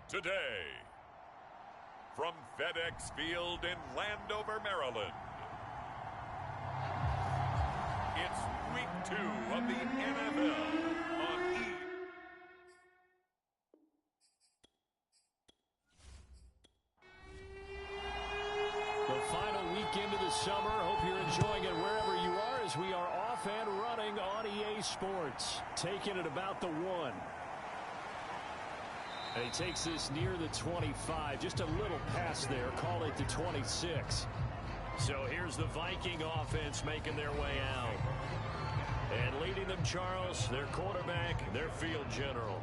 Today, from FedEx Field in Landover, Maryland, it's Week 2 of the NFL on E! The final weekend of the summer. Hope you're enjoying it wherever you are as we are off and running on EA Sports. Taking it about the 1. And he takes this near the 25. Just a little pass there. Call it the 26. So here's the Viking offense making their way out. And leading them, Charles, their quarterback, their field general.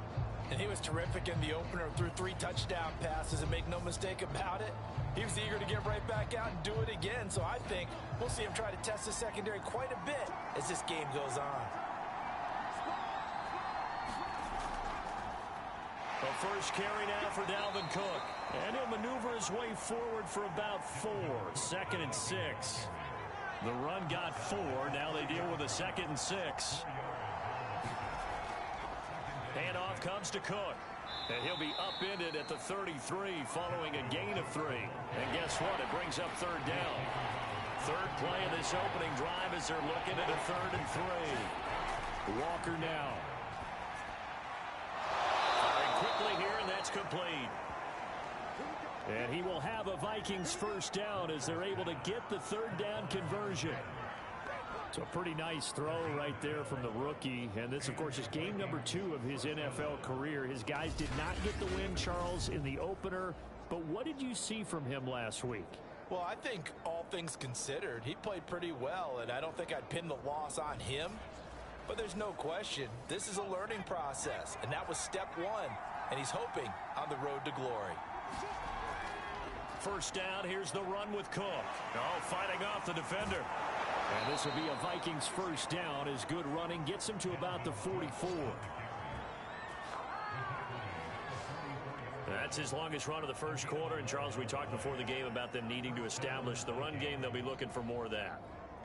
And he was terrific in the opener, threw 3 touchdown passes, and make no mistake about it, he was eager to get right back out and do it again. So I think we'll see him try to test the secondary quite a bit as this game goes on. The first carry now for Dalvin Cook. And he'll maneuver his way forward for about 4. 2nd and 6. The run got 4. Now they deal with a 2nd and 6. Handoff comes to Cook. And he'll be upended at the 33 following a gain of 3. And guess what? It brings up 3rd down. 3rd play of this opening drive as they're looking at a 3rd and 3. Walker now. Firing quickly here, and that's complete. And he will have a Vikings first down as they're able to get the 3rd down conversion. So a pretty nice throw right there from the rookie. And this, of course, is game number 2 of his NFL career. His guys did not get the win, Charles, in the opener. But what did you see from him last week? Well, I think all things considered, he played pretty well, and I don't think I'd pin the loss on him. But there's no question, this is a learning process, and that was step 1. And he's hoping on the road to glory. First down, here's the run with Cook. Oh, fighting off the defender. And this will be a Vikings first down as good running gets him to about the 44. That's his longest run of the first quarter. And, Charles, we talked before the game about them needing to establish the run game. They'll be looking for more of that.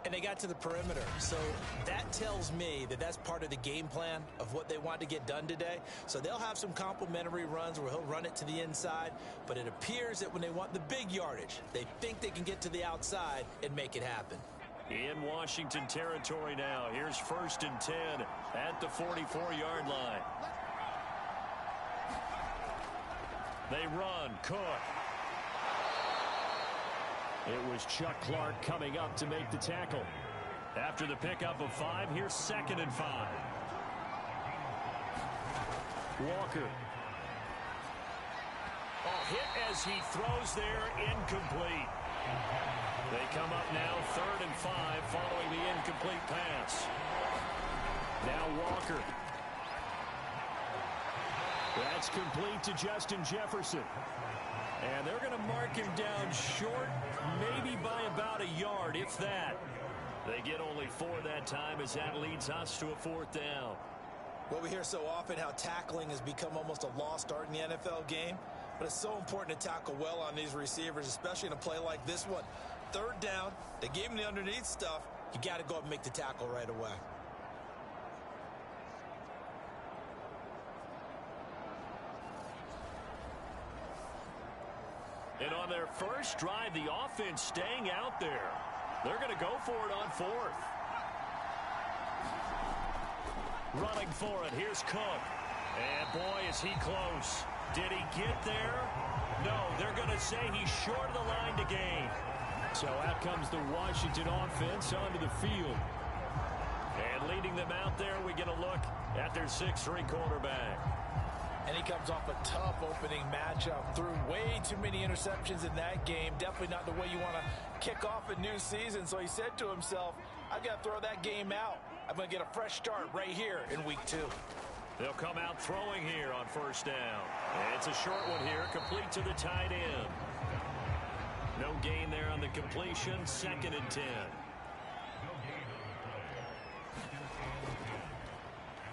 And they got to the perimeter. So that tells me that that's part of the game plan of what they want to get done today. So they'll have some complimentary runs where he'll run it to the inside. But it appears that when they want the big yardage, they think they can get to the outside and make it happen. In Washington territory now. Here's 1st and 10 at the 44-yard line. They run. Cook. It was Chuck Clark coming up to make the tackle. After the pickup of 5, here's 2nd and 5. Walker. Oh, hit as he throws there, incomplete. They come up now 3rd and 5 following the incomplete pass. Now Walker. That's complete to Justin Jefferson. And they're going to mark him down short, maybe by about a yard, if that. They get only 4 that time as that leads us to a 4th down. Well, we hear so often how tackling has become almost a lost art in the NFL game. But it's so important to tackle well on these receivers, especially in a play like this one. 3rd down, they gave him the underneath stuff. You got to go up and make the tackle right away. And on their first drive, the offense staying out there. They're going to go for it on 4th. Running for it. Here's Cook. And boy, is he close. Did he get there? No, they're going to say he's short of the line to gain. So out comes the Washington offense onto the field. And leading them out there, we get a look at their 6'3" quarterback. And he comes off a tough opening matchup. Threw way too many interceptions in that game. Definitely not the way you want to kick off a new season. So he said to himself, I've got to throw that game out. I'm going to get a fresh start right here in week 2. They'll come out throwing here on 1st down. And it's a short one here, complete to the tight end. No gain there on the completion, 2nd and 10.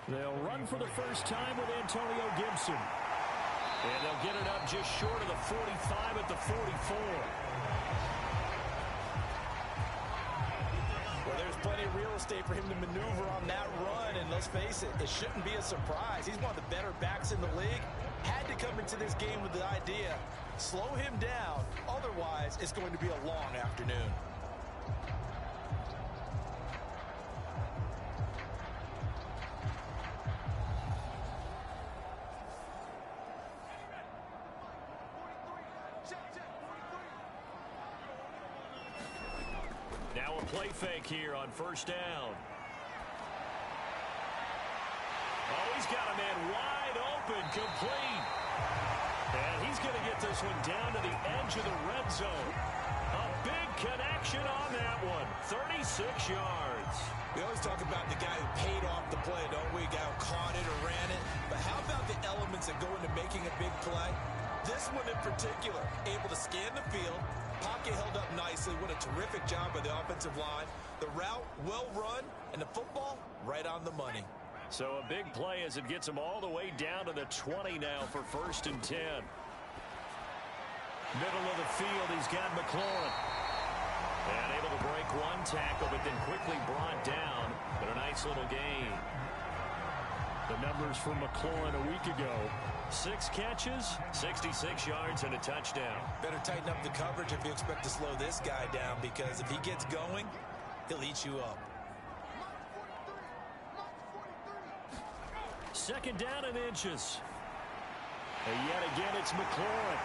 They'll run for the first time with Antonio Gibson. And they'll get it up just short of the 45 at the 44. Well, there's plenty of real estate for him to maneuver on that run. And let's face it, it shouldn't be a surprise. He's one of the better backs in the league. had to come into this game with the idea, slow him down, otherwise it's going to be a long afternoon. Now a play fake here on first down. Oh, he's got a man wide open, complete. And he's going to get this one down to the edge of the red zone. A big connection on that one. 36 yards. We always talk about the guy who paid off the play, don't we? Guy who caught it or ran it. But how about the elements that go into making a big play? This one in particular, able to scan the field. Pocket held up nicely. What a terrific job by the offensive line. The route, well run, and the football, right on the money. So a big play as it gets him all the way down to the 20 now for 1st and 10. Middle of the field, he's got McLaurin. And able to break one tackle, but then quickly brought down. But a nice little gain. The numbers for McLaurin a week ago. 6 catches, 66 yards, and a touchdown. Better tighten up the coverage if you expect to slow this guy down, because if he gets going, he'll eat you up. 2nd down and inches. And yet again, it's McLaurin.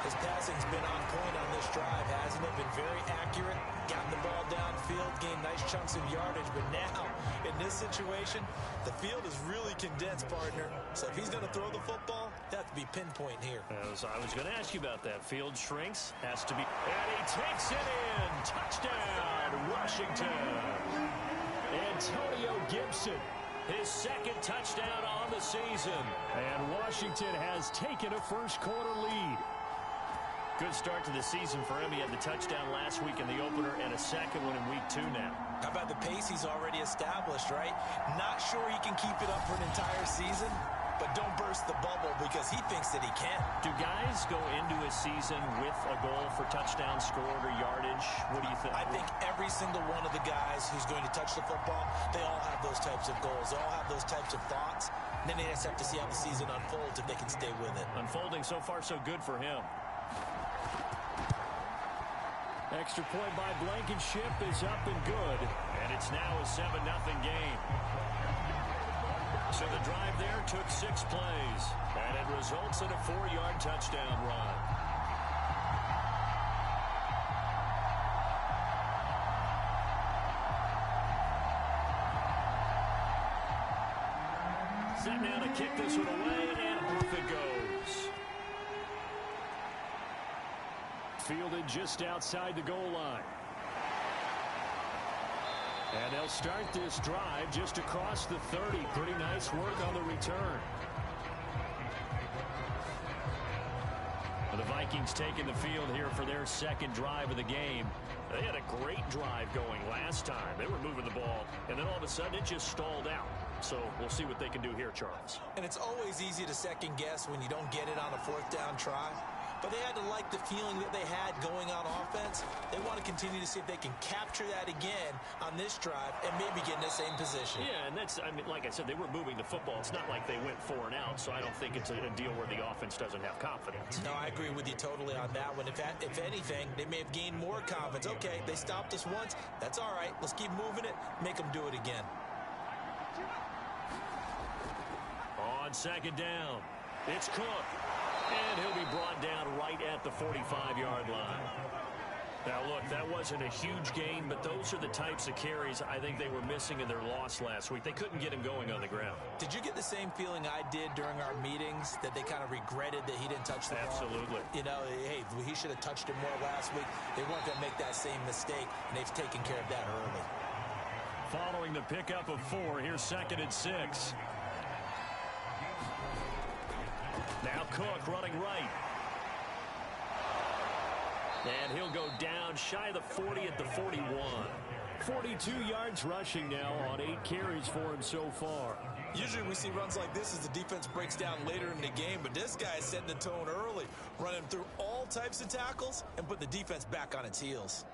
His passing's been on point on this drive, hasn't it? Been very accurate, gotten the ball downfield, gained nice chunks of yardage. But now, in this situation, the field is really condensed, partner. So if he's going to throw the football, they have to be pinpoint here. I was going to ask you about that. Field shrinks, has to be. And he takes it in. Touchdown, Washington. Antonio Gibson, his 2nd touchdown on the season. And Washington has taken a first-quarter lead. Good start to the season for him. He had the touchdown last week in the opener and a second one in week 2 now. How about the pace he's already established, right? Not sure he can keep it up for an entire season, but don't burst the bubble because he thinks that he can. Do guys go into a season with a goal for touchdown scored or yardage? What do you think? I think every single one of the guys who's going to touch the football, they all have those types of goals. They all have those types of thoughts. And then they just have to see how the season unfolds if they can stay with it. Unfolding so far so good for him. Extra point by Blankenship is up and good. And it's now a 7-0 game. So the drive there took 6 plays. And it results in a 4-yard touchdown run. Set now to kick this one away, and off it goes. Fielded just outside the goal line. And they'll start this drive just across the 30. Pretty nice work on the return. The Vikings taking the field here for their 2nd drive of the game. They had a great drive going last time. They were moving the ball, and then all of a sudden it just stalled out. So we'll see what they can do here, Charles. And it's always easy to second guess when you don't get it on a 4th down try. But they had to like the feeling that they had going on offense. They want to continue to see if they can capture that again on this drive and maybe get in the same position. Yeah, and that's, I mean, like I said, they were moving the football. It's not like they went 4 and out, so I don't think it's a deal where the offense doesn't have confidence. No, I agree with you totally on that one. If anything, they may have gained more confidence. Okay, they stopped us once. That's all right. Let's keep moving it. Make them do it again. On 2nd down, it's Cook. And he'll be brought down right at the 45-yard line. Now, look, that wasn't a huge gain, but those are the types of carries I think they were missing in their loss last week. They couldn't get him going on the ground. Did you get the same feeling I did during our meetings, that they kind of regretted that he didn't touch the ball? Absolutely. You know, hey, he should have touched it more last week. They weren't going to make that same mistake, and they've taken care of that early. Following the pickup of 4, here's 2nd and 6. Now Cook running right. And he'll go down shy of the 40 at the 41. 42 yards rushing now on 8 carries for him so far. Usually we see runs like this as the defense breaks down later in the game, but this guy is setting the tone early, running through all types of tackles and putting the defense back on its heels.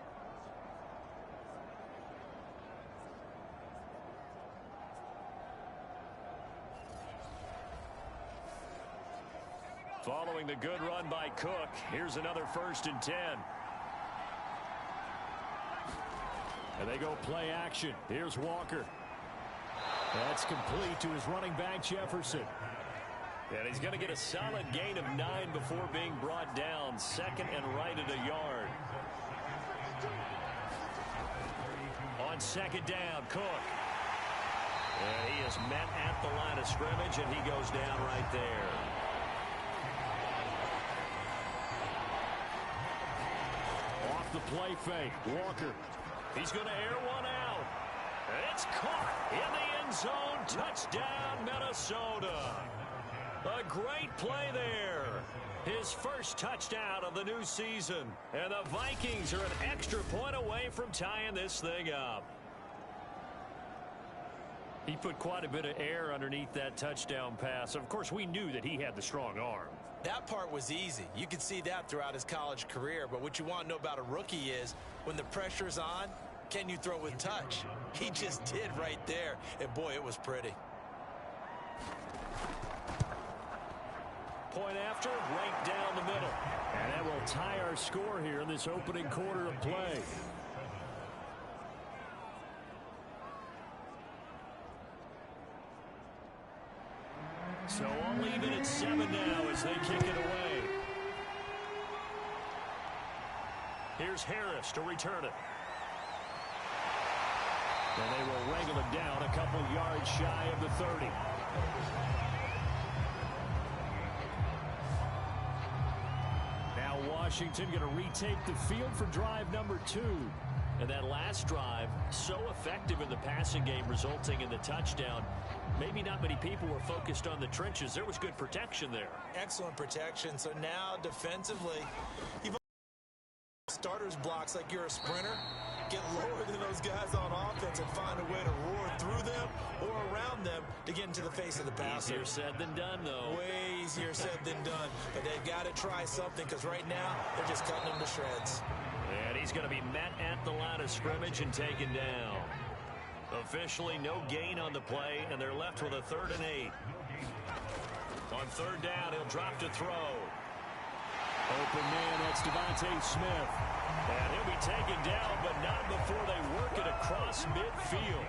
following the good run by Cook. Here's another 1st and 10. And they go play action. Here's Walker. That's complete to his running back, Jefferson. And he's going to get a solid gain of 9 before being brought down. 2nd and right at a yard. On 2nd down, Cook. And he is met at the line of scrimmage, and he goes down right there. Off the play fake, Walker. He's going to air one out. And it's caught in the end zone. Touchdown, Minnesota. A great play there. His first touchdown of the new season. And the Vikings are an extra point away from tying this thing up. He put quite a bit of air underneath that touchdown pass. Of course, we knew that he had the strong arm. That part was easy. You could see that throughout his college career. But what you want to know about a rookie is when the pressure's on, can you throw with touch? He just did right there. And, boy, it was pretty. Point after, right down the middle. And that will tie our score here in this opening quarter of play. So all even at 7 now as they kick it away. Here's Harris to return it. And they will wrangle it down a couple yards shy of the 30. Now Washington going to retake the field for drive number 2. And that last drive, so effective in the passing game, resulting in the touchdown. Maybe not many people were focused on the trenches. There was good protection there. Excellent protection. So now defensively, you've starters blocks like you're a sprinter. Get lower than those guys on offense and find a way to roar through them or around them to get into the face of the passer. Easier said than done, though. Way easier said than done. But they've got to try something because right now they're just cutting them to shreds. And he's going to be met at the line of scrimmage and taken down. Officially no gain on the play, and they're left with a 3rd and 8. On 3rd down, he'll drop to throw. Open man, that's Devontae Smith. And he'll be taken down, but not before they work it across midfield.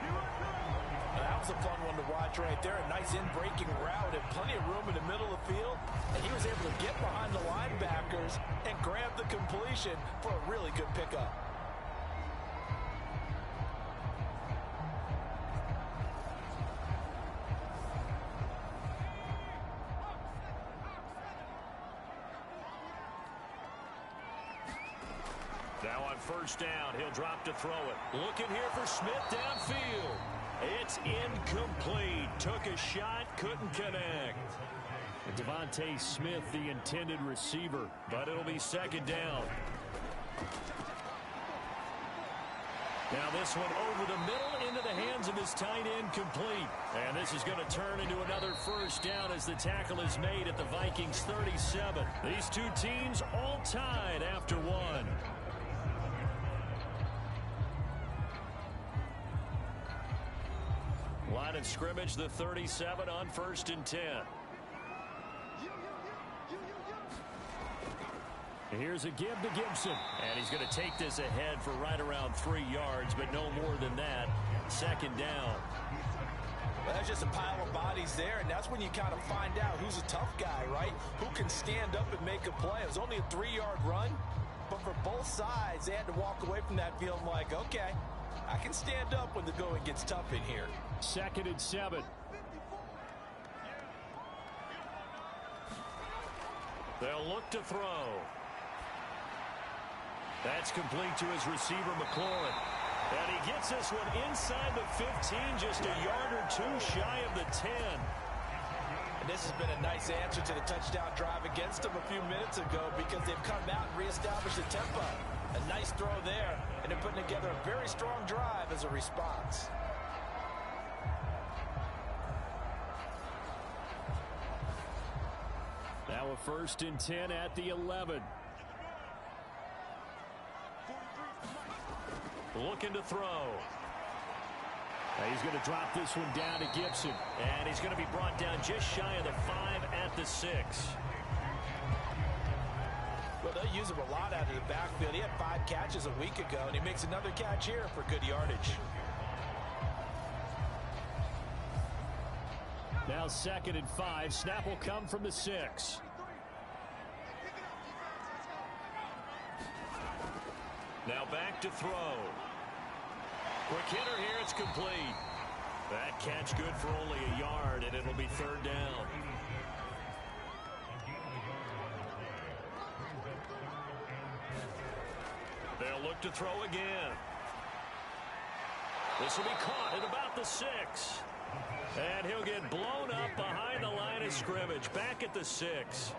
That was a fun one to watch right there. A nice in-breaking route and plenty of room in the middle of the field. And he was able to get behind the linebackers and grab the completion for a really good pickup. Now on 1st down, he'll drop to throw it. Looking here for Smith downfield. It's incomplete. Took a shot, couldn't connect. And Devontae Smith, the intended receiver, but it'll be 2nd down. Now this one over the middle into the hands of his tight end, complete. And this is going to turn into another 1st down as the tackle is made at the Vikings 37. These two teams all tied after 1. Line of scrimmage, the 37 on 1st and 10. Here's a give to Gibson. And he's going to take this ahead for right around 3 yards, but no more than that. 2nd down. Well, that's just a pile of bodies there, and that's when you kind of find out who's a tough guy, right? Who can stand up and make a play. It was only a 3-yard run, but for both sides, they had to walk away from that field like, okay, I can stand up when the going gets tough in here. 2nd and 7. They'll look to throw. That's complete to his receiver, McLaurin. And he gets this one inside the 15, just a yard or 2 shy of the 10. And this has been a nice answer to the touchdown drive against them a few minutes ago because they've come out and reestablished the tempo. A nice throw there, and they're putting together a very strong drive as a response. Now a 1st and 10 at the 11. Looking to throw. He's going to drop this one down to Gibson. And he's going to be brought down just shy of the 5 at the 6. really use him a lot out of the backfield. He had 5 catches a week ago, and he makes another catch here for good yardage. Now 2nd and 5. Snap will come from the 6. Now back to throw. Quick hitter here. It's complete. That catch good for only a yard, and it'll be 3rd down. They'll look to throw again. This will be caught at about the 6. And he'll get blown up behind the line of scrimmage. Back at the 6.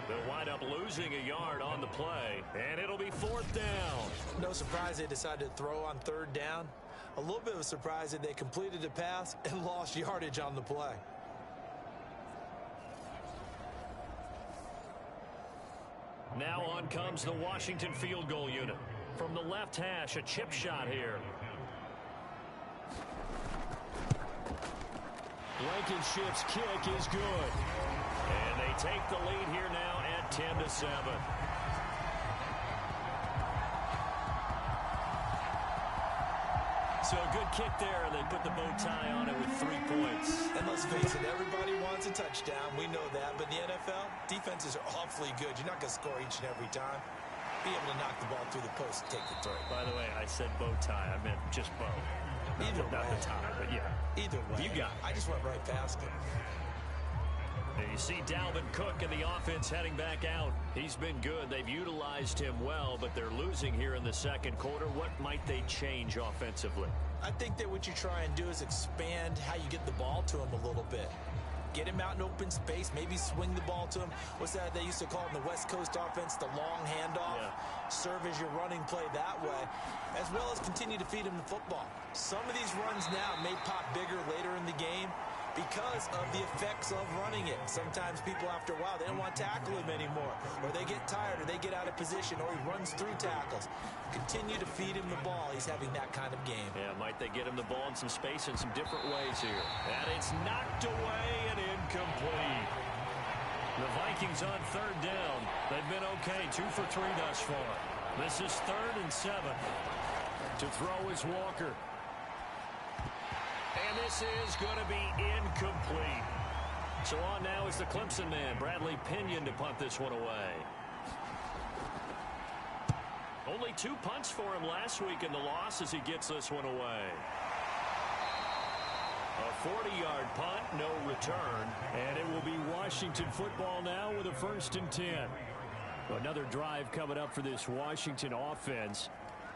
They'll wind up losing a yard on the play, and it'll be 4th down. No surprise they decided to throw on 3rd down. A little bit of a surprise that they completed the pass and lost yardage on the play. Now on comes the Washington field goal unit. From the left hash, a chip shot here. Blankenship's kick is good. And they take the lead here now at 10-7. So a good kick there, and they put the bow tie on it with 3 points. And let's face it, everybody wants a touchdown. We know that. But in the NFL, defenses are awfully good. You're not going to score each and every time. Be able to knock the ball through the post and take the throw. By the way, I said bow tie. I meant just bow. Either way. Not the tie, but yeah. Either way. You got it. I just went right past him. And you see Dalvin Cook and the offense heading back out. He's been good. They've utilized him well, but they're losing here in the 2nd quarter. What might they change offensively? I think that what you try and do is expand how you get the ball to him a little bit. Get him out in open space, maybe swing the ball to him. What's that they used to call in the West Coast offense, the long handoff? Yeah. Serve as your running play that way, as well as continue to feed him the football. Some of these runs now may pop bigger later in the game because of the effects of running it. Sometimes people, after a while, they don't want to tackle him anymore, or they get tired, or they get out of position, or he runs through tackles. Continue to feed him the ball. He's having that kind of game. Yeah, might they get him the ball in some space in some different ways here. And it's knocked away and incomplete. The Vikings on 3rd down. They've been okay, 2 for 3 thus far. This is 3rd and 7. To throw is Walker. And this is going to be incomplete. So on now is the Clemson man, Bradley Pinion, to punt this one away. Only 2 punts for him last week in the loss as he gets this one away. A 40-yard punt, no return. And it will be Washington football now with a 1st and 10. Another drive coming up for this Washington offense.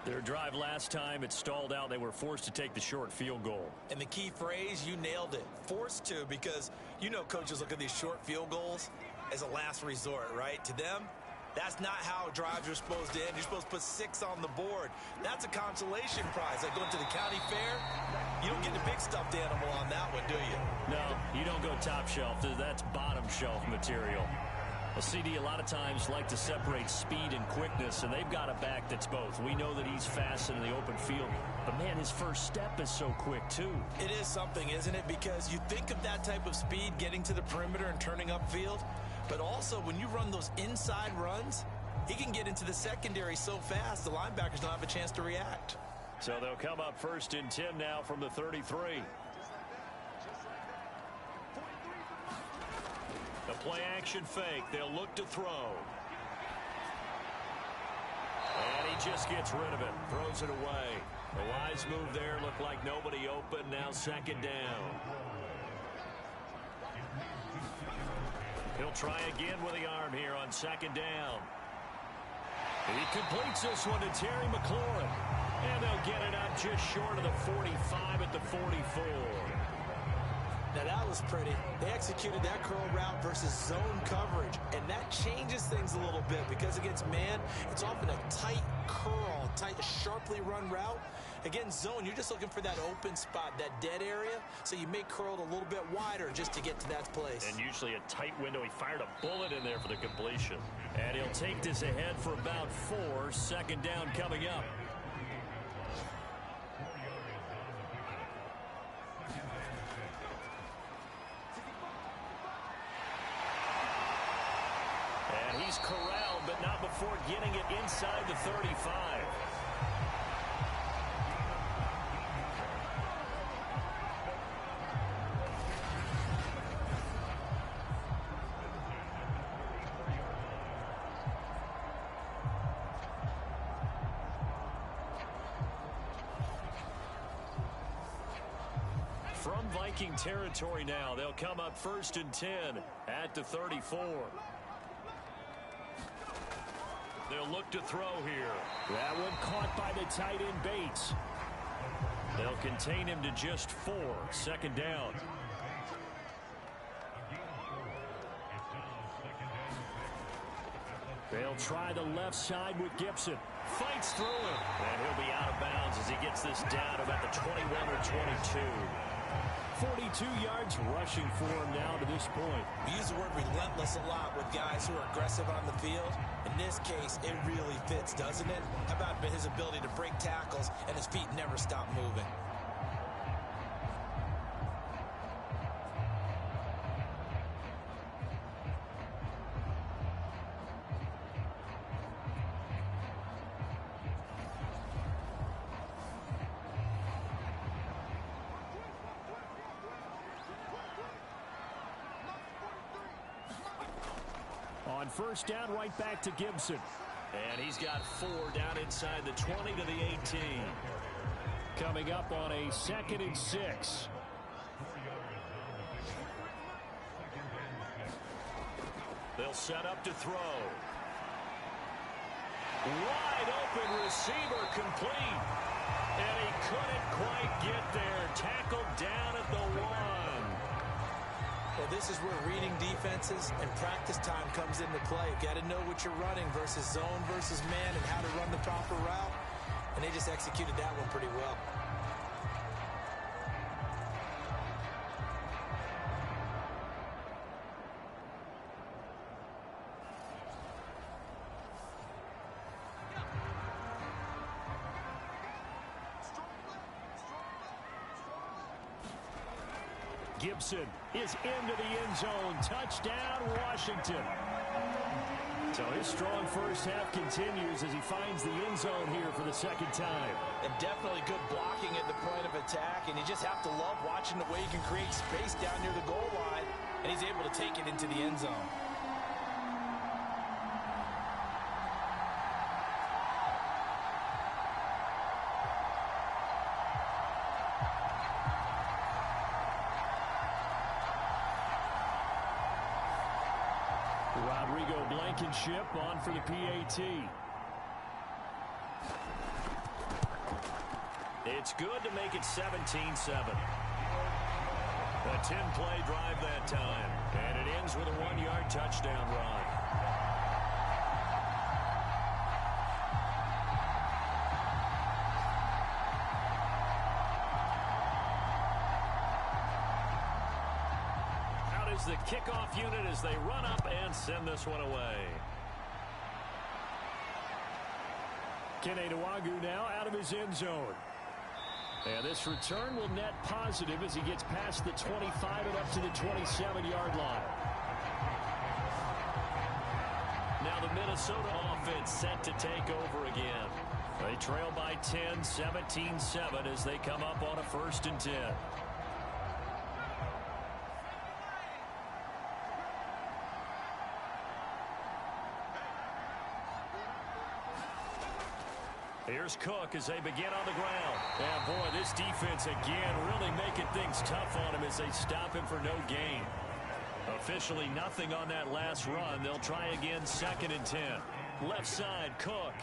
Their drive last time, it stalled out. They were forced to take the short field goal. And the key phrase, you nailed it. Forced to, because you know coaches look at these short field goals as a last resort, right? To them, that's not how drives are supposed to end. You're supposed to put 6 on the board. That's a consolation prize. Like going to the county fair, you don't get the big stuffed animal on that one, do you? No, you don't go top shelf. That's bottom shelf material. A CD a lot of times like to separate speed and quickness, and they've got a back that's both. We know that he's fast in the open field, but man, his first step is so quick too. It is something, isn't it? Because you think of that type of speed getting to the perimeter and turning upfield, but also when you run those inside runs, he can get into the secondary so fast the linebackers don't have a chance to react. So they'll come up 1st and 10 now from the 33. The play action fake. They'll look to throw. And he just gets rid of it. Throws it away. The wise move there. Looked like nobody open. Now 2nd down. He'll try again with the arm here on 2nd down. He completes this one to Terry McLaurin. And they'll get it up just short of the 45 at the 44. Now that was pretty. They executed that curl route versus zone coverage, and that changes things a little bit because against man, it's often a tight curl, tight, sharply run route. Against zone, you're just looking for that open spot, that dead area, so you may curl it a little bit wider just to get to that place. And usually a tight window. He fired a bullet in there for the completion. And he'll take this ahead for about 4. 2nd down coming up. He's corralled, but not before before getting it inside the 35. From Viking territory now, they'll come up 1st and 10 at the 34. They'll look to throw here. That one caught by the tight end Bates. They'll contain him to just 4. 2nd down. They'll try the left side with Gibson. Fights through him. And he'll be out of bounds as he gets this down about the 21 or 22. 42 yards rushing for him now to this point. We use the word relentless a lot with guys who are aggressive on the field. In this case, it really fits, doesn't it? How about his ability to break tackles and his feet never stop moving? On 1st down, right back to Gibson. And he's got 4 down inside the 20 to the 18. Coming up on a 2nd and 6. They'll set up to throw. Wide open receiver complete. And he couldn't quite get there. Tackled down at the 1. Well, this is where reading defenses and practice time comes into play. You've got to know what you're running versus zone versus man and how to run the proper route. And they just executed that one pretty well. Gibson is into the end zone. Touchdown, Washington. So his strong first half continues as he finds the end zone here for the 2nd time. And definitely good blocking at the point of attack. And you just have to love watching the way he can create space down near the goal line. And he's able to take it into the end zone. Blankenship on for the PAT. It's good to make it 17-7. A 10-play drive that time. And it ends with a 1-yard touchdown run. The kickoff unit as they run up and send this one away. Ken now out of his end zone. And this return will net positive as he gets past the 25 and up to the 27-yard line. Now the Minnesota offense set to take over again. They trail by 10, 17-7 as they come up on a 1st and 10. Here's Cook as they begin on the ground. And boy, this defense again really making things tough on him as they stop him for no gain. Officially nothing on that last run. They'll try again 2nd and 10. Left side, Cook.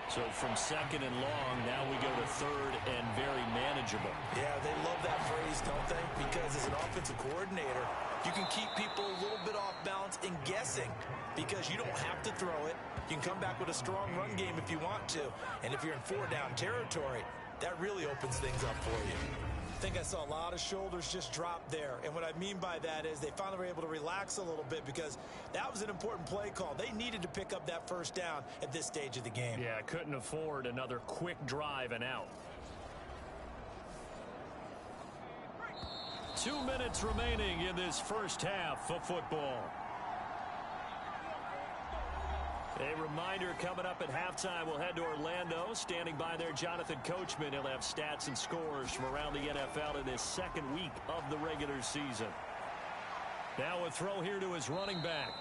So from 2nd and long, now we go to 3rd and very manageable. Yeah, they love that phrase, don't they? Because as an offensive coordinator, you can keep people a little bit off balance and guessing because you don't have to throw it. You can come back with a strong run game if you want to. And if you're in 4-down territory, that really opens things up for you. I think I saw a lot of shoulders just drop there. And what I mean by that is they finally were able to relax a little bit because that was an important play call. They needed to pick up that 1st down at this stage of the game. Yeah, couldn't afford another quick drive and out. 2 minutes remaining in this first half of football. A reminder coming up at halftime, we'll head to Orlando. Standing by there, Jonathan Coachman. He'll have stats and scores from around the NFL in this second week of the regular season. Now a throw here to his running back.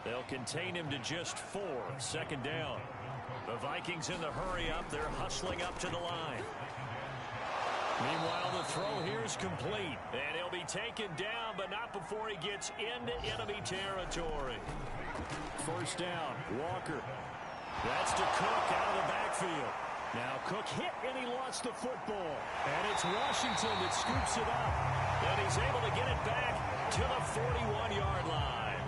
They'll contain him to just 4. Second down. The Vikings in the hurry up. They're hustling up to the line. Meanwhile, the throw here is complete. And he'll be taken down, but not before he gets into enemy territory. First down, Walker. That's to Cook out of the backfield. Now Cook hit and he lost the football. And it's Washington that scoops it up. And he's able to get it back to the 41-yard line.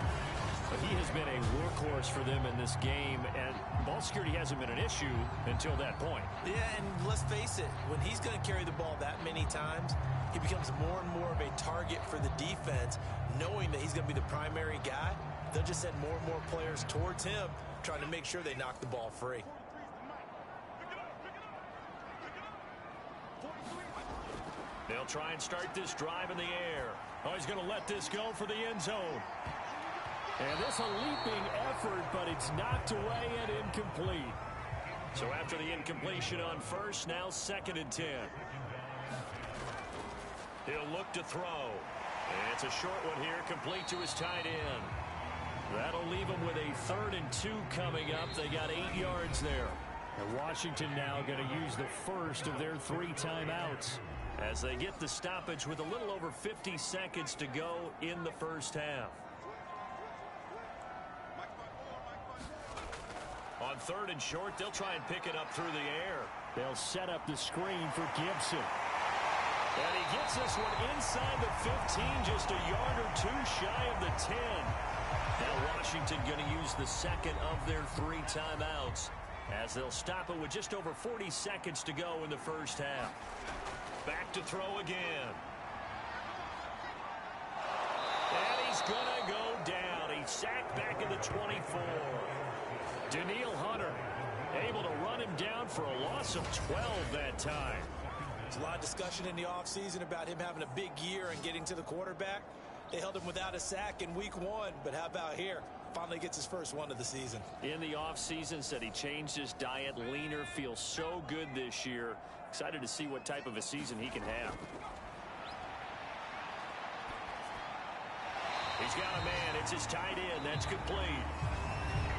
But he has been a workhorse for them in this game, and ball security hasn't been an issue until that point. Yeah, and let's face it, when he's going to carry the ball that many times, he becomes more and more of a target for the defense, knowing that he's going to be the primary guy. They'll just send more and more players towards him, trying to make sure they knock the ball free. They'll try and start this drive in the air. Oh, he's going to let this go for the end zone. And this a leaping effort, but it's knocked away and incomplete. So after the incompletion on first, now 2nd and 10. He'll look to throw. And it's a short one here, complete to his tight end. That'll leave him with a 3rd and 2 coming up. They got 8 yards there. And Washington now going to use the first of their 3 timeouts as they get the stoppage with a little over 50 seconds to go in the first half. On 3rd and short, they'll try and pick it up through the air. They'll set up the screen for Gibson. And he gets this one inside the 15, just a yard or 2 shy of the 10. Now Washington going to use the 2nd of their 3 timeouts as they'll stop it with just over 40 seconds to go in the first half. Back to throw again. And he's going to go down. He's sacked back in the 24. Daniil Hunter able to run him down for a loss of 12 that time. There's a lot of discussion in the offseason about him having a big year and getting to the quarterback. They held him without a sack in week 1, but how about here? Finally gets his first one of the season. In the offseason, said he changed his diet, leaner, feels so good this year. Excited to see what type of a season he can have. He's got a man. It's his tight end. That's complete.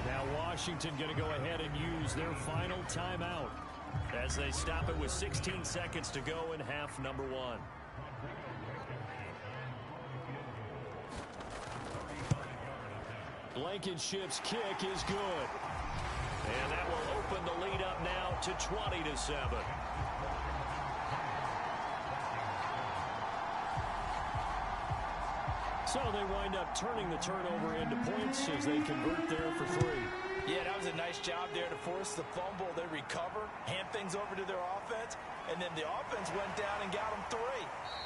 Now Washington going to go ahead and use their final timeout as they stop it with 16 seconds to go in half number 1. Blankenship's kick is good. And that will open the lead up now to 20-7. So they wind up turning the turnover into points as they convert there for 3. Yeah, that was a nice job there to force the fumble. They recover, hand things over to their offense, and then the offense went down and got them 3.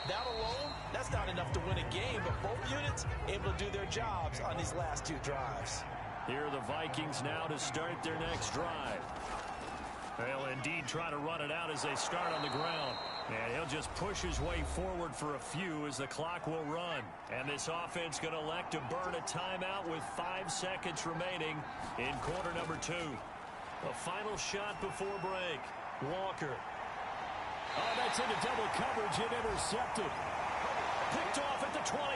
That alone, that's not enough to win a game, but both units able to do their jobs on these last 2 drives. Here are the Vikings now to start their next drive. They'll indeed try to run it out as they start on the ground. And he'll just push his way forward for a few as the clock will run. And this offense going to elect to burn a timeout with 5 seconds remaining in quarter number 2. A final shot before break. Walker. Oh, that's into double coverage and intercepted. Picked off at the 28.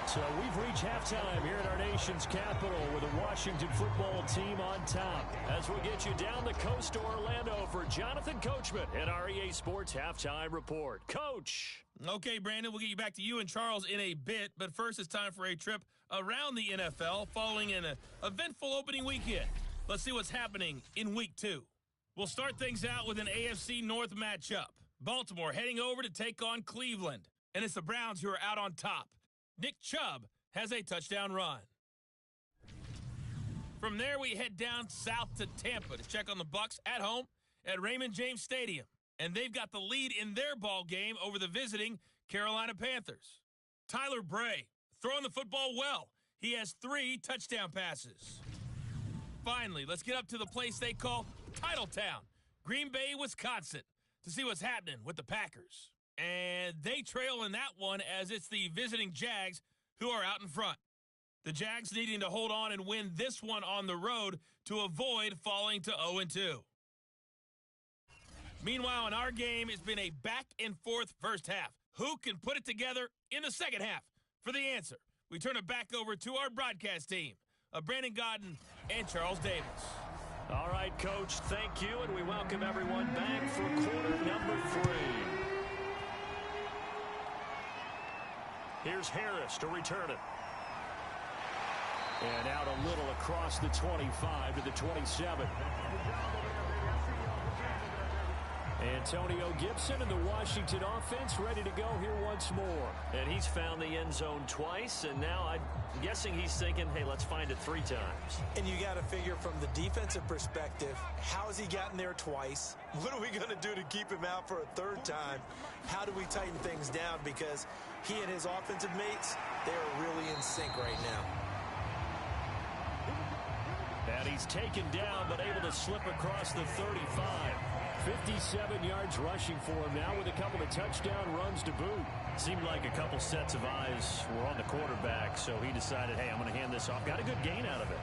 So we've reached halftime here in our nation's capital with the Washington football team on top. As we'll get you down the coast to Orlando for Jonathan Coachman and our EA Sports Halftime Report. Coach. Okay, Brandon, we'll get you back to you and Charles in a bit. But first, it's time for a trip around the NFL following an eventful opening weekend. Let's see what's happening in week 2. We'll start things out with an AFC North matchup. Baltimore heading over to take on Cleveland. And it's the Browns who are out on top. Nick Chubb has a touchdown run. From there, we head down south to Tampa to check on the Bucs at home at Raymond James Stadium. And they've got the lead in their ball game over the visiting Carolina Panthers. Tyler Bray throwing the football well. He has 3 touchdown passes. Finally, let's get up to the place they call Titletown, Green Bay, Wisconsin, to see what's happening with the Packers. And they trail in that one as it's the visiting Jags who are out in front. The Jags needing to hold on and win this one on the road to avoid falling to 0-2. Meanwhile, in our game, it's been a back-and-forth first half. Who can put it together in the second half? For the answer, we turn it back over to our broadcast team of Brandon Godden and Charles Davis. All right, Coach, thank you, and we welcome everyone back for quarter number 3. Here's Harris to return it. And out a little across the 25 to the 27. Antonio Gibson and the Washington offense ready to go here once more. And he's found the end zone twice, and now I'm guessing he's thinking, hey, let's find it 3 times. And you got to figure from the defensive perspective, how has he gotten there twice? What are we going to do to keep him out for a 3rd time? How do we tighten things down? Because he and his offensive mates, they are really in sync right now. And he's taken down, but able to slip across the 35. 57 yards rushing for him now with a couple of touchdown runs to boot. Seemed like a couple sets of eyes were on the quarterback, so he decided, hey, I'm going to hand this off. Got a good gain out of it.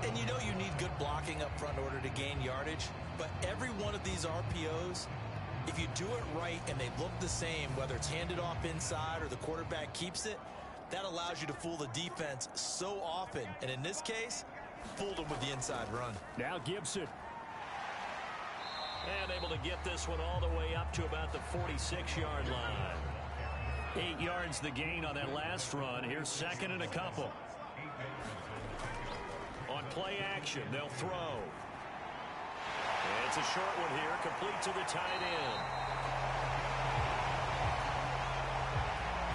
And you know you need good blocking up front in order to gain yardage, but every one of these RPOs, if you do it right and they look the same, whether it's handed off inside or the quarterback keeps it, that allows you to fool the defense so often. And in this case, fooled them with the inside run. Now Gibson. And able to get this one all the way up to about the 46-yard line. 8 yards the gain on that last run. Here's 2nd and a couple. On play action, they'll throw. And it's a short one here, complete to the tight end.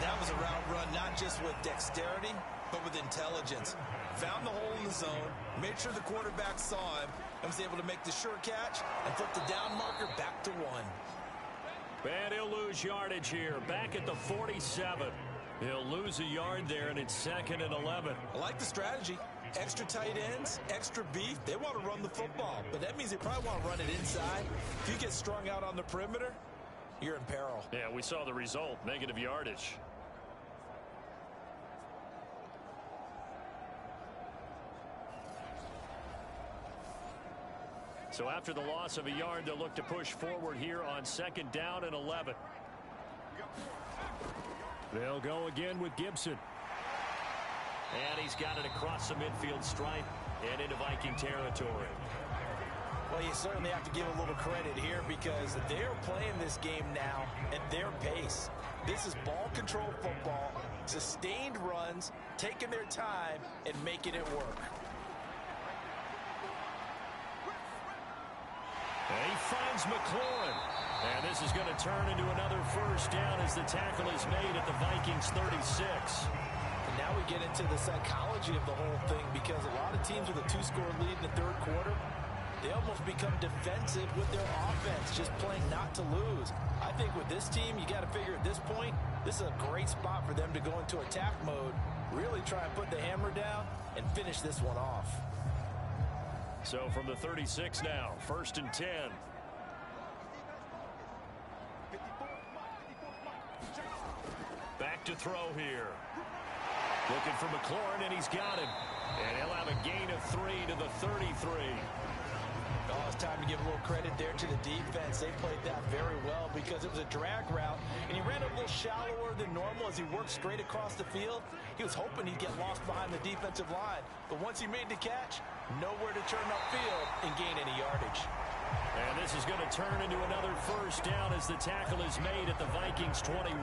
That was a route run not just with dexterity, but with intelligence. Found the hole in the zone, made sure the quarterback saw him, and was able to make the sure catch and flip the down marker back to 1. And he'll lose yardage here, back at the 47. He'll lose a yard there, and it's 2nd and 11. I like the strategy. Extra tight ends, extra beef. They want to run the football, but that means they probably want to run it inside. If you get strung out on the perimeter, you're in peril. Yeah, we saw the result, negative yardage. So after the loss of a yard, they'll look to push forward here on 2nd down and 11. They'll go again with Gibson. And he's got it across the midfield stripe and into Viking territory. Well, you certainly have to give a little credit here because they're playing this game now at their pace. This is ball control football, sustained runs, taking their time and making it work. And he finds McLaurin. And this is going to turn into another 1st down as the tackle is made at the Vikings 36. And now we get into the psychology of the whole thing because a lot of teams with a 2-score lead in the 3rd quarter, they almost become defensive with their offense, just playing not to lose. I think with this team, you got to figure at this point, this is a great spot for them to go into attack mode, really try and put the hammer down and finish this one off. So from the 36 now, 1st and 10. Back to throw here. Looking for McLaurin, and he's got him. And he'll have a gain of 3 to the 33. Oh, it's time to give a little credit there to the defense. They played that very well because it was a drag route, and he ran a little shallower than normal as he worked straight across the field. He was hoping he'd get lost behind the defensive line, but once he made the catch, nowhere to turn upfield and gain any yardage. And this is going to turn into another 1st down as the tackle is made at the Vikings 21.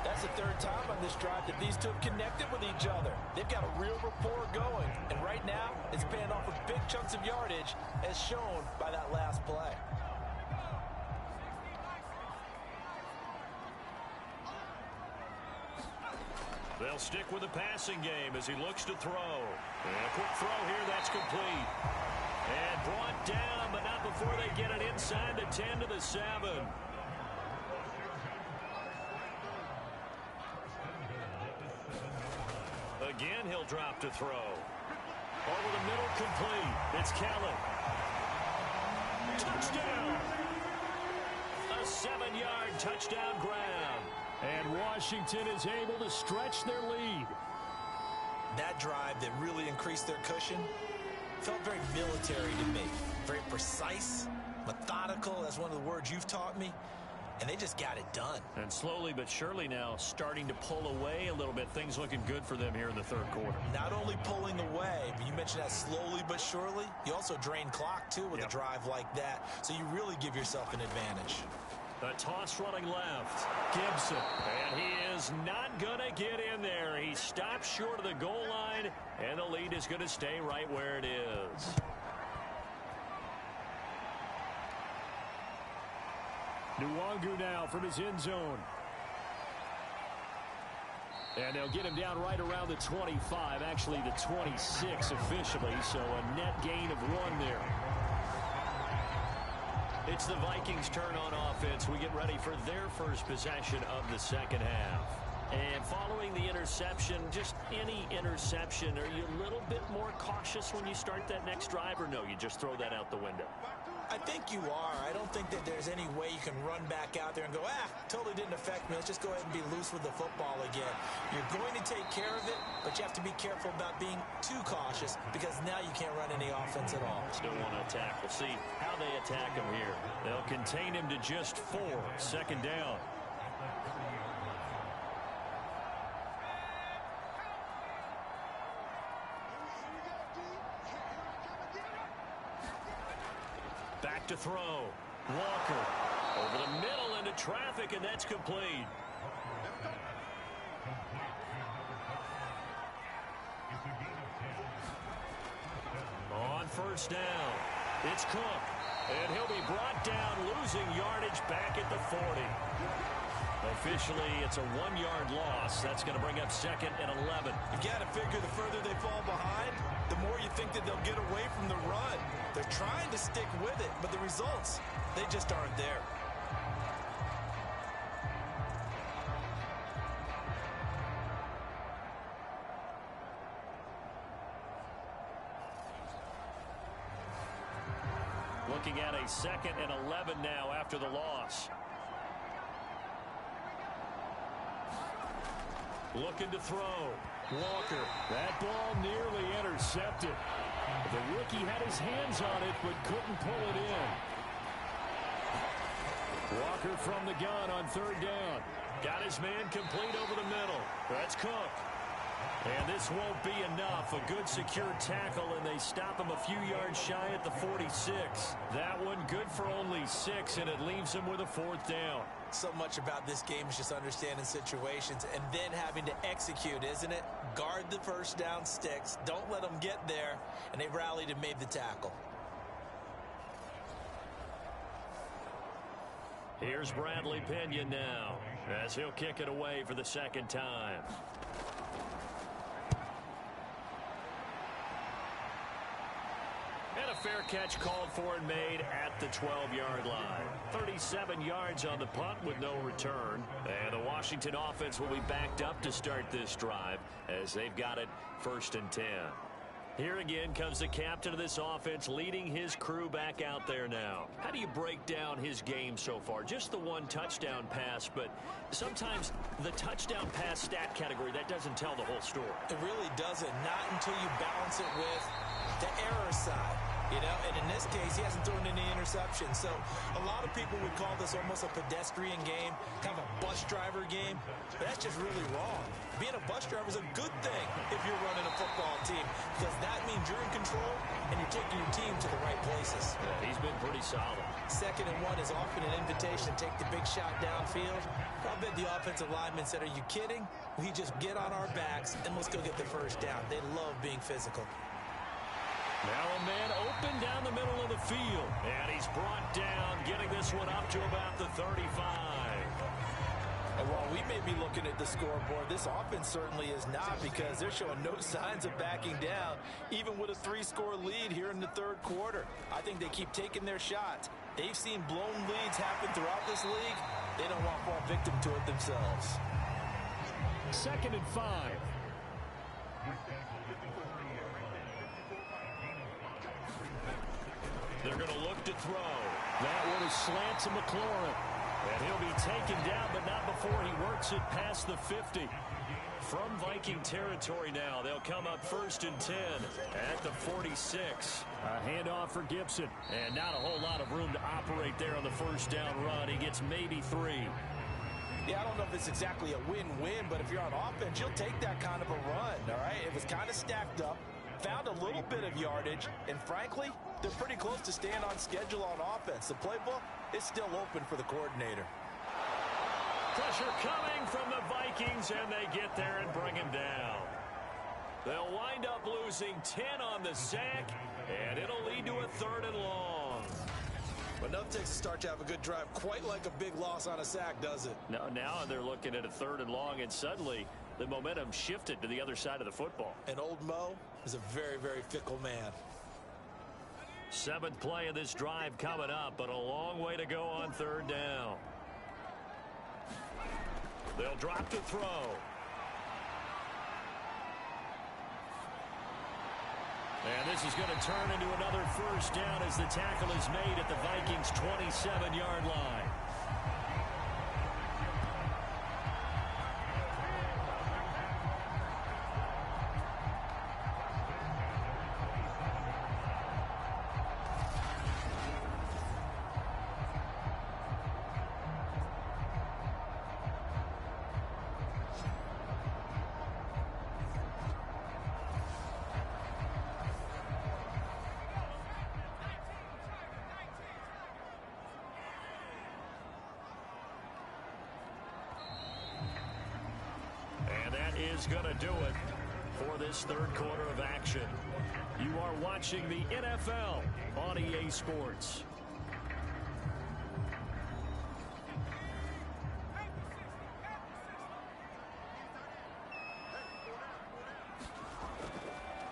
That's the 3rd time on this drive that these two have connected with each other. They've got a real rapport going, and right now it's paying off with big chunks of yardage as shown by that last play. They'll stick with the passing game as he looks to throw. And a quick throw here, that's complete. And brought down, but not before they get it inside the 10 to the 7. Again, he'll drop to throw. Over the middle, complete. It's Kellen. Touchdown! A a 7-yard touchdown grab. And Washington is able to stretch their lead. That drive that really increased their cushion felt very military to me. Very precise, methodical. That's one of the words you've taught me. And they just got it done. And slowly but surely now starting to pull away a little bit. Things looking good for them here in the third quarter. Not only pulling away, but you mentioned that slowly but surely. You also drain clock, too, with a drive like that. So you really give yourself an advantage. The toss running left. Gibson. And he is not going to get in there. He stopped short of the goal line, and the lead is going to stay right where it is. Nwangu now from his end zone. And they'll get him down right around the 25, actually the 26 officially, so a net gain of 1 there. It's the Vikings' turn on offense. We get ready for their first possession of the second half. And following the interception, just any interception, are you a little bit more cautious when you start that next drive, or no, you just throw that out the window? I think you are. I don't think that there's any way you can run back out there and go, totally didn't affect me. Let's just go ahead and be loose with the football again. You're going to take care of it, but you have to be careful about being too cautious because now you can't run any offense at all. Still want to attack. We'll see how they attack him here. They'll contain him to just 4. Second down. Back to throw. Walker over the middle into traffic, and that's complete. On first down, it's Cook, and he'll be brought down, losing yardage back at the 40. Officially, it's a 1-yard loss. That's going to bring up 2nd and 11. You got to figure the further they fall behind, the more you think that they'll get away from the run. They're trying to stick with it, but the results, they just aren't there. Looking at a 2nd and 11 now after the loss. Looking to throw. Walker. That ball nearly intercepted. The rookie had his hands on it, but couldn't pull it in. Walker from the gun on 3rd down. Got his man complete over the middle. That's Cook. And this won't be enough. A good secure tackle, and they stop him a few yards shy at the 46. That one good for only 6, and it leaves him with a 4th down. So much about this game is just understanding situations and then having to execute, isn't it? Guard the first down sticks. Don't let them get there. And they rallied and made the tackle. Here's Bradley Pinion now as he'll kick it away for the 2nd time. And a fair catch called for and made at the 12-yard line. 37 yards on the punt with no return. And the Washington offense will be backed up to start this drive as they've got it 1st and 10. Here again comes the captain of this offense leading his crew back out there now. How do you break down his game so far? Just the 1 touchdown pass, but sometimes the touchdown pass stat category, that doesn't tell the whole story. It really doesn't. Not until you balance it with the error side. You know, and in this case, he hasn't thrown any interceptions. So a lot of people would call this almost a pedestrian game, kind of a bus driver game. But that's just really wrong. Being a bus driver is a good thing if you're running a football team, because that means you're in control and you're taking your team to the right places. Yeah, he's been pretty solid. 2nd and 1 is often an invitation to take the big shot downfield. I bet the offensive lineman said, "Are you kidding? We just get on our backs and let's go get the first down." They love being physical. Now a man open down the middle of the field. And he's brought down, getting this one up to about the 35. And while we may be looking at the scoreboard, this offense certainly is not, because they're showing no signs of backing down, even with a 3-score lead here in the 3rd quarter. I think they keep taking their shots. They've seen blown leads happen throughout this league. They don't want to fall victim to it themselves. 2nd and 5. They're going to look to throw. That one is slant to McLaurin. And he'll be taken down, but not before he works it past the 50. From Viking territory now, they'll come up 1st and 10 at the 46. A handoff for Gibson. And not a whole lot of room to operate there on the first down run. He gets maybe 3. Yeah, I don't know if it's exactly a win-win, but if you're on offense, you'll take that kind of a run, all right? It was kind of stacked up, found a little bit of yardage, and frankly, they're pretty close to staying on schedule on offense. The playbook is still open for the coordinator. Pressure coming from the Vikings, and they get there and bring him down. They'll wind up losing 10 on the sack, and it'll lead to a 3rd and long. But enough takes to start to have a good drive, quite like a big loss on a sack, does it? No, now they're looking at a 3rd and long, and suddenly the momentum shifted to the other side of the football. And old Mo is a very, very fickle man. 7th play of this drive coming up, but a long way to go on 3rd down. They'll drop to throw. And this is going to turn into another 1st down as the tackle is made at the Vikings' 27-yard line. Is going to do it for this 3rd quarter of action. You are watching the NFL on EA Sports.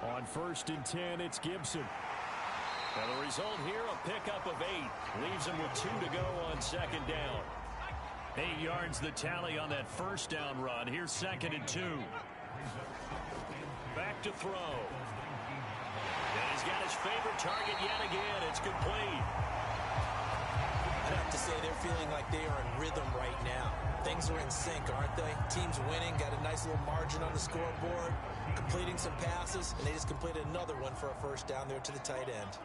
On 1st and 10, it's Gibson. And the result here, a pickup of 8. Leaves him with 2 to go on 2nd down. 8 yards the tally on that 1st down run. Here's 2nd and 2. Back to throw. And he's got his favorite target yet again. It's complete. I'd have to say they're feeling like they are in rhythm right now. Things are in sync, aren't they? Team's winning, got a nice little margin on the scoreboard, completing some passes, and they just completed another one for a 1st down there to the tight end.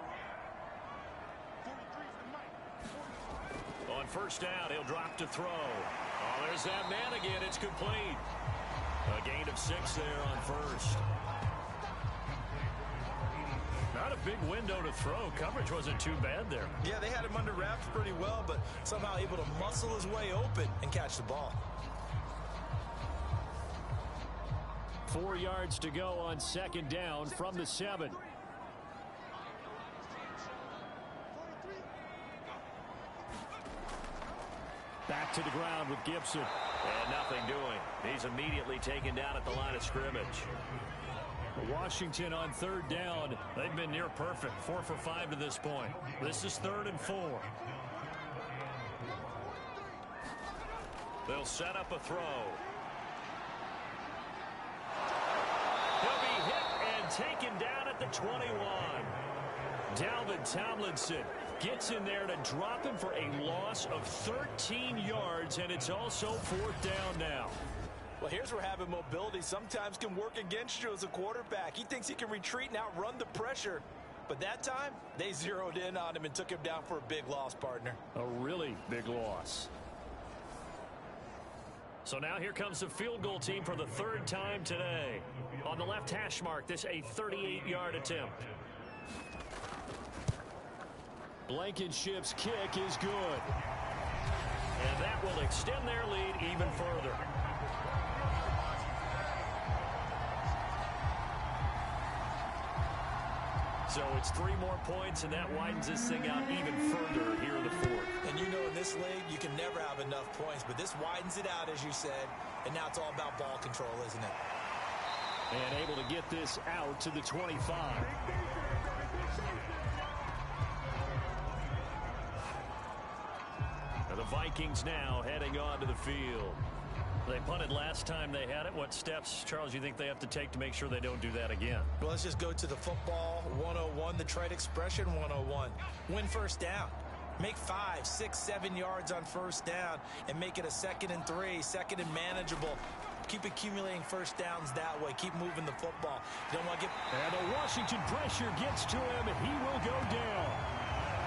On 1st down, he'll drop to throw. Oh, there's that man again. It's complete. A gain of 6 there on 1st. Not a big window to throw. Coverage wasn't too bad there. Yeah, they had him under wraps pretty well, but somehow able to muscle his way open and catch the ball. 4 yards to go on 2nd down from the 7. Back to the ground with Gibson. And nothing doing. He's immediately taken down at the line of scrimmage. Washington on 3rd down. They've been near perfect. 4 for 5 to this point. This is 3rd and 4. They'll set up a throw. He'll be hit and taken down at the 21. Dalvin Tomlinson gets in there to drop him for a loss of 13 yards, and it's also 4th down now. Well, here's where having mobility sometimes can work against you as a quarterback. He thinks he can retreat and outrun the pressure. But that time, they zeroed in on him and took him down for a big loss, partner. A really big loss. So now here comes the field goal team for the 3rd time today. On the left hash mark, this a 38-yard attempt. Blankenship's kick is good. And that will extend their lead even further. So it's 3 more points, and that widens this thing out even further here in the 4th. And you know in this league, you can never have enough points, but this widens it out, as you said, and now it's all about ball control, isn't it? And able to get this out to the 25. The Vikings now heading onto the field. They punted last time they had it. What steps, Charles, you think they have to take to make sure they don't do that again? Well, let's just go to the football 101, the trade expression 101. Win 1st down. Make 5, 6, 7 yards on first down and make it a 2nd and 3, 2nd and manageable. Keep accumulating first downs that way. Keep moving the football. You don't want to get... And the Washington pressure gets to him, and he will go down.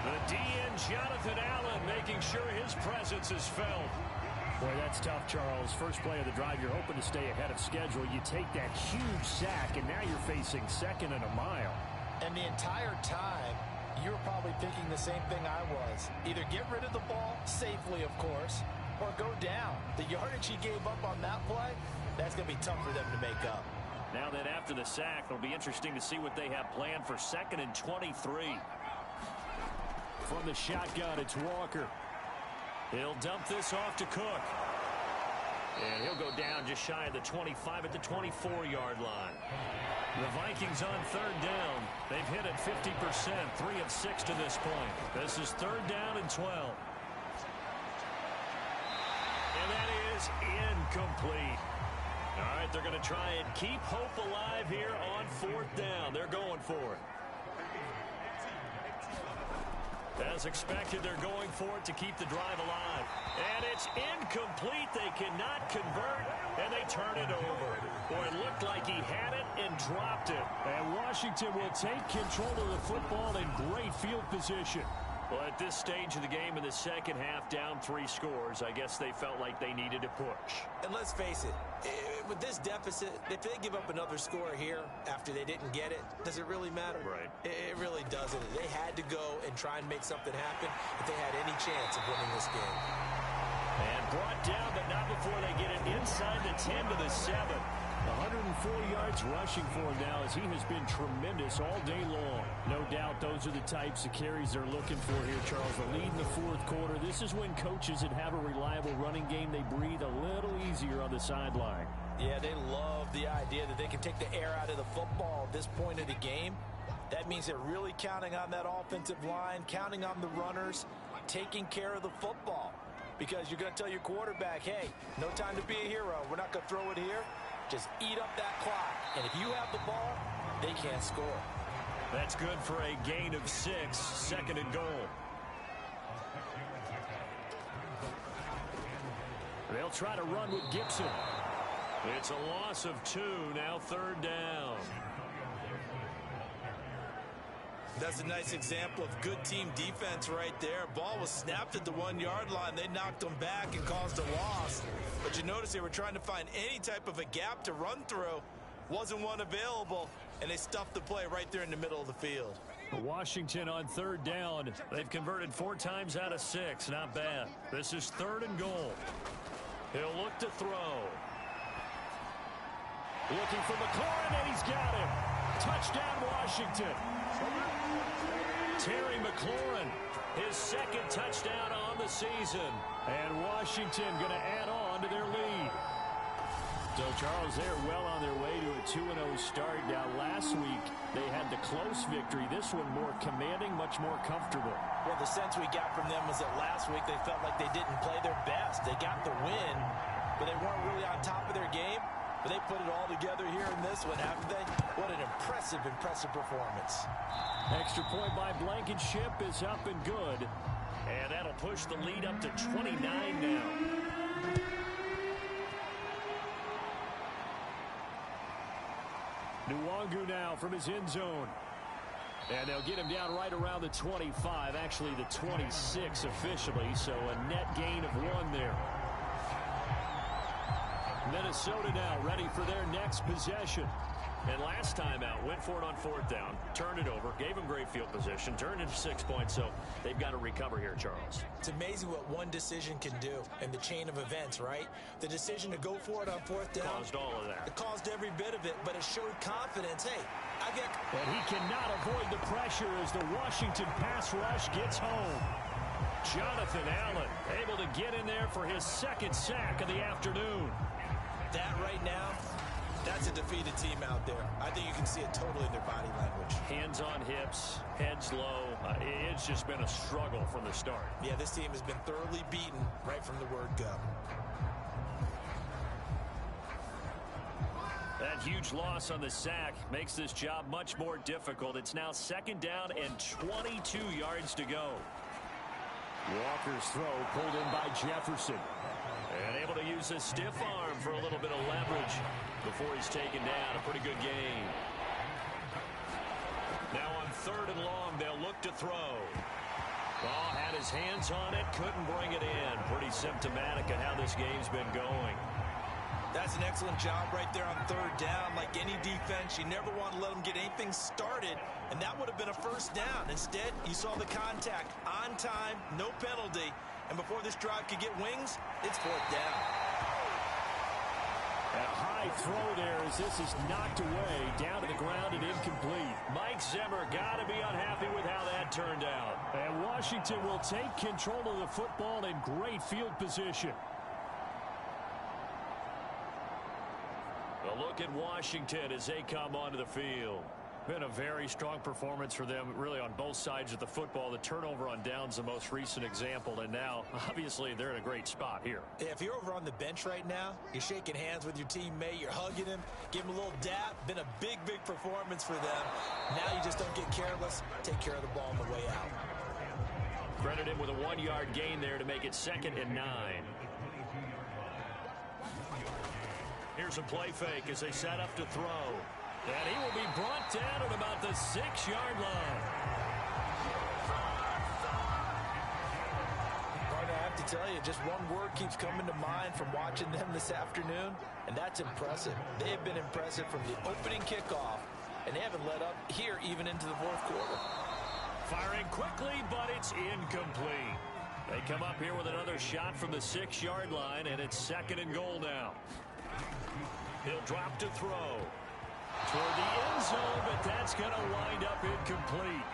The DN, Jonathan Allen, making sure his presence is felt. Boy, that's tough, Charles. First play of the drive, you're hoping to stay ahead of schedule. You take that huge sack, and now you're facing 2nd and a mile. And the entire time, you were probably thinking the same thing I was. Either get rid of the ball, safely, of course, or go down. The yardage he gave up on that play, that's going to be tough for them to make up. Now that after the sack, it'll be interesting to see what they have planned for 2nd and 23. From the shotgun, it's Walker. He'll dump this off to Cook. And he'll go down just shy of the 25 at the 24-yard line. The Vikings on 3rd down. They've hit it 50%, 3 of 6 to this point. This is 3rd down and 12. And that is incomplete. All right, they're going to try and keep hope alive here on 4th down. They're going for it. As expected, they're going for it to keep the drive alive. And it's incomplete. They cannot convert, and they turn it over. Boy, it looked like he had it and dropped it. And Washington will take control of the football in great field position. Well, at this stage of the game in the second half, down 3 scores, I guess they felt like they needed to push. And let's face it, with this deficit, if they give up another score here after they didn't get it, does it really matter? Right. It really doesn't. They had to go and try and make something happen if they had any chance of winning this game. And brought down, but not before they get it inside the 10 to the 7. 104 yards rushing for him now as he has been tremendous all day long. No doubt those are the types of carries they're looking for here, Charles. The lead in the 4th quarter. This is when coaches that have a reliable running game, they breathe a little easier on the sideline. Yeah, they love the idea that they can take the air out of the football at this point of the game. That means they're really counting on that offensive line, counting on the runners, taking care of the football. Because you're going to tell your quarterback, hey, no time to be a hero. We're not going to throw it here. Just eat up that clock. And if you have the ball, they can't score. That's good for a gain of 6, 2nd and goal. They'll try to run with Gibson. It's a loss of 2, now 3rd down. That's a nice example of good team defense right there. Ball was snapped at the 1-yard line. They knocked them back and caused a loss. But you notice they were trying to find any type of a gap to run through. Wasn't one available, and they stuffed the play right there in the middle of the field. Washington on 3rd down. They've converted 4 times out of 6. Not bad. This is 3rd and goal. He'll look to throw. Looking for McLaurin, and he's got him. Touchdown, Washington. Terry McLaurin, his 2nd touchdown on the season. And Washington going to add on to their lead. So, Charles, they're well on their way to a 2-0 start. Now, last week, they had the close victory. This one more commanding, much more comfortable. Well, the sense we got from them was that last week they felt like they didn't play their best. They got the win, but they weren't really on top of their game. But they put it all together here in this one, haven't they? What an impressive, impressive performance. Extra point by Blankenship is up and good. And that'll push the lead up to 29 now. Nwangu now from his end zone. And they'll get him down right around the 25, actually the 26 officially, so a net gain of 1 there. Minnesota now ready for their next possession. And last time out, went for it on 4th down, turned it over, gave them great field position, turned into 6 points, so they've got to recover here, Charles. It's amazing what one decision can do in the chain of events, right? The decision to go for it on 4th down. Caused all of that. It caused every bit of it, but it showed confidence. Hey, I get... And he cannot avoid the pressure as the Washington pass rush gets home. Jonathan Allen able to get in there for his 2nd sack of the afternoon. That right now, that's a defeated team out there. I think you can see it totally in their body language. Hands on hips, heads low. It's just been a struggle from the start. Yeah, this team has been thoroughly beaten right from the word go. That huge loss on the sack makes this job much more difficult. It's now 2nd down and 22 yards to go. Walker's throw pulled in by Jefferson. And able to use his stiff arm for a little bit of leverage before he's taken down. A pretty good gain. Now on 3rd and long, they'll look to throw. Ball had his hands on it, couldn't bring it in. Pretty symptomatic of how this game's been going. That's an excellent job right there on 3rd down. Like any defense, you never want to let them get anything started, and that would have been a 1st down. Instead, you saw the contact on time, no penalty, and before this drive could get wings, it's 4th down. A high throw there as this is knocked away, down to the ground and incomplete. Mike Zimmer got to be unhappy with how that turned out. And Washington will take control of the football in great field position. A look at Washington as they come onto the field. Been a very strong performance for them, really, on both sides of the football. The turnover on downs, the most recent example, and now, obviously, they're in a great spot here. If you're over on the bench right now, you're shaking hands with your teammate, you're hugging him, give him a little dap. Been a big, big performance for them. Now you just don't get careless. Take care of the ball on the way out. Credit him with a 1-yard gain there to make it 2nd and 9. Here's a play fake as they set up to throw. And he will be brought down at about the 6-yard line. Partner, I have to tell you, just one word keeps coming to mind from watching them this afternoon, and that's impressive. They have been impressive from the opening kickoff, and they haven't let up here even into the 4th quarter. Firing quickly, but it's incomplete. They come up here with another shot from the 6-yard line, and it's 2nd and goal now. He'll drop to throw. Toward the end zone, but that's going to wind up incomplete.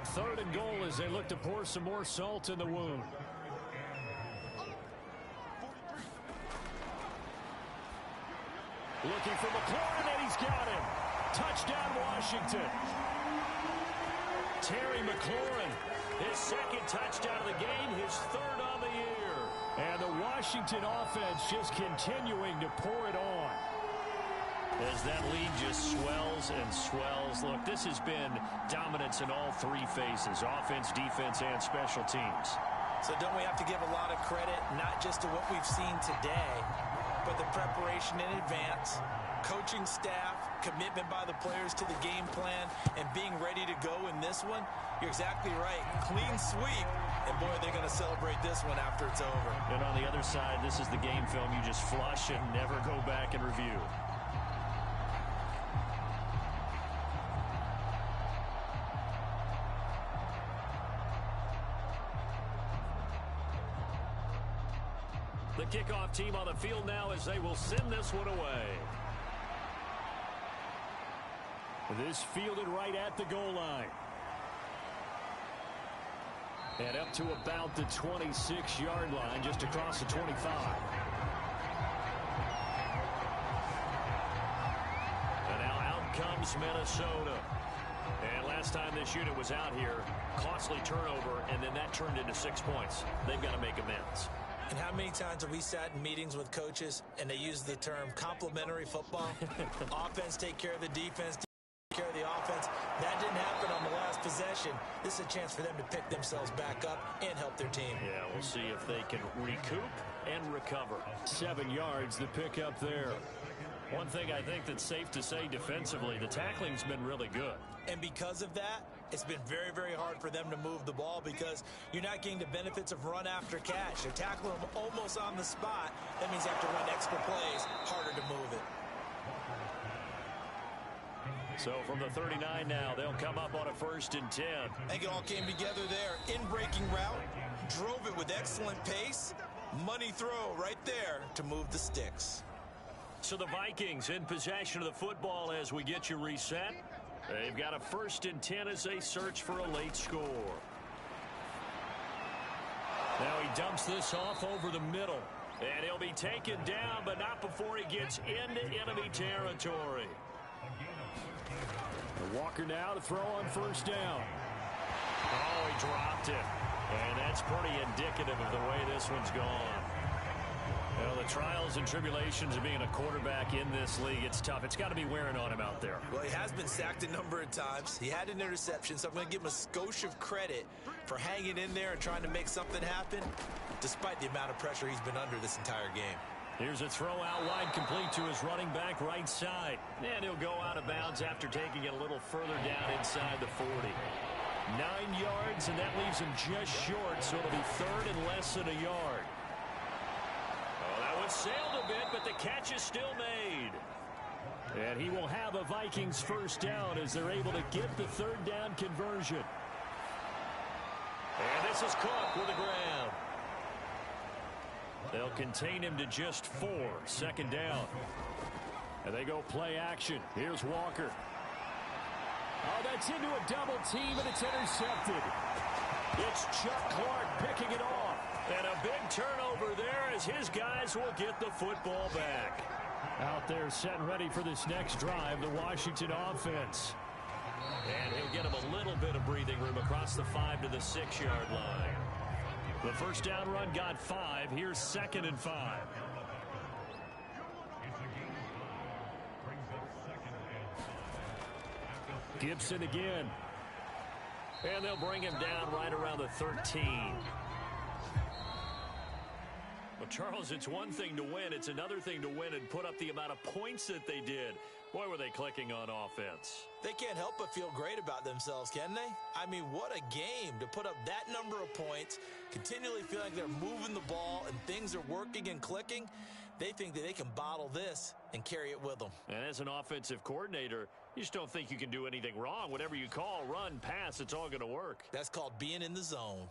3rd and goal as they look to pour some more salt in the wound. Looking for McLaurin, and he's got him. Touchdown, Washington. Terry McLaurin, his 2nd touchdown of the game, his 3rd on the year. And the Washington offense just continuing to pour it on. As that lead just swells and swells. Look, this has been dominance in all 3 phases, offense, defense, and special teams. So don't we have to give a lot of credit, not just to what we've seen today, but the preparation in advance, coaching staff, commitment by the players to the game plan, and being ready to go in this one? You're exactly right. Clean sweep. And, boy, they're going to celebrate this one after it's over. And on the other side, this is the game film you just flush and never go back and review. The kickoff team on the field now as they will send this one away. This fielded right at the goal line. And up to about the 26-yard line, just across the 25. And now out comes Minnesota. And last time this unit was out here, costly turnover, and then that turned into 6 points. They've got to make amends. And how many times have we sat in meetings with coaches and they use the term complementary football? Offense take care of the defense, take care of the offense. That didn't happen on the last possession. This is a chance for them to pick themselves back up and help their team. Yeah, we'll see if they can recoup and recover. 7 yards, the pickup there. One thing I think that's safe to say defensively, the tackling's been really good. And because of that, it's been very, very hard for them to move the ball because you're not getting the benefits of run after catch. They're tackling them almost on the spot. That means they have to run extra plays, harder to move it. So from the 39 now, they'll come up on a 1st and 10. I think it all came together there. In-breaking route, drove it with excellent pace. Money throw right there to move the sticks. So the Vikings in possession of the football as we get you reset. They've got a 1st and 10 as they search for a late score. Now he dumps this off over the middle. And he'll be taken down, but not before he gets into enemy territory. Walker now to throw on 1st down. Oh, he dropped it. And that's pretty indicative of the way this one's gone. Well, the trials and tribulations of being a quarterback in this league, it's tough. It's got to be wearing on him out there. Well, he has been sacked a number of times. He had an interception, so I'm going to give him a skosh of credit for hanging in there and trying to make something happen, despite the amount of pressure he's been under this entire game. Here's a throw out wide, complete to his running back right side. And he'll go out of bounds after taking it a little further down inside the 40. 9 yards, and that leaves him just short, so it'll be third and less than a yard. Oh, that one sailed a bit, but the catch is still made. And he will have a Vikings first down as they're able to get the third down conversion. And this is Cook with the ground. They'll contain him to just 4. Second down. And they go play action. Here's Walker. Oh, that's into a double team, and it's intercepted. It's Chuck Clark picking it off. And a big turnover there as his guys will get the football back. Out there set and ready for this next drive, the Washington offense. And he'll get him a little bit of breathing room across the 5 to the 6-yard line. The first down run got 5. Here's 2nd and 5. Gibson again. And they'll bring him down right around the 13. Well, Charles, it's one thing to win. It's another thing to win and put up the amount of points that they did. Boy, were they clicking on offense. They can't help but feel great about themselves, can they? I mean, what a game to put up that number of points, continually feel like they're moving the ball and things are working and clicking. They think that they can bottle this and carry it with them. And as an offensive coordinator, you just don't think you can do anything wrong. Whatever you call, run, pass, it's all going to work. That's called being in the zone.